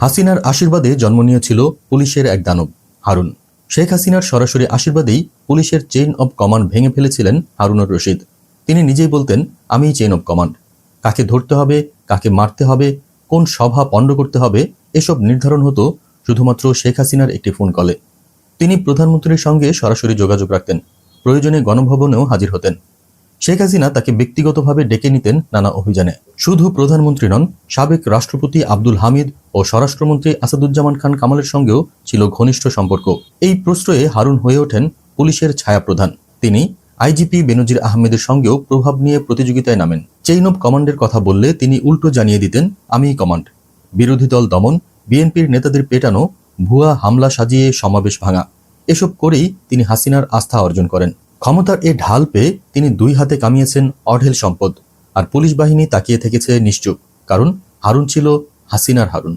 হাসিনার আশীর্বাদে জন্ম নিয়েছিল পুলিশের এক দানব হারুন। শেখ হাসিনার সরাসরি আশীর্বাদেই পুলিশের চেইন অব কমান্ড ভেঙে ফেলেছিলেন হারুনুর রশিদ। তিনি নিজেই বলতেন, আমিই চেইন অব কমান্ড। কাকে ধরতে হবে, কাকে মারতে হবে, কোন সভা পণ্ড করতে হবে, এসব নির্ধারণ হতো শুধুমাত্র শেখ হাসিনার একটি ফোন কলে। তিনি প্রধানমন্ত্রীর সঙ্গে সরাসরি যোগাযোগ রাখতেন, প্রয়োজনে গণভবনেও হাজির হতেন। শেখ হাসিনা তাকে ব্যক্তিগতভাবে ডেকে নিতেন নানা অভিযানে। শুধু প্রধানমন্ত্রী নন, সাবেক রাষ্ট্রপতি আব্দুল হামিদ ও স্বরাষ্ট্রমন্ত্রী আসাদুজ্জামান খান কামালের সঙ্গেও ছিল ঘনিষ্ঠ সম্পর্ক। এই প্রশ্রয়ে হারুন হয়ে ওঠেন পুলিশের ছায়াপ্রধান। তিনি আইজিপি বেনজির আহমেদের সঙ্গেও প্রভাব নিয়ে প্রতিযোগিতায় নামেন। চেইন অব কমান্ডের কথা বললে তিনি উল্টো জানিয়ে দিতেন, আমিই কমান্ড। বিরোধী দল দমন, বিএনপির নেতাদের পেটানো, ভুয়া হামলা সাজিয়ে সমাবেশ ভাঙা, এসব করেই তিনি হাসিনার আস্থা অর্জন করেন। ক্ষমতার এ ঢাল পেয়ে তিনি দুই হাতে কামিয়েছেন অঢেল সম্পদ, আর পুলিশ বাহিনী তাকিয়ে থেকেছে নিশ্চুপ, কারণ হারুন ছিল হাসিনার হারুন।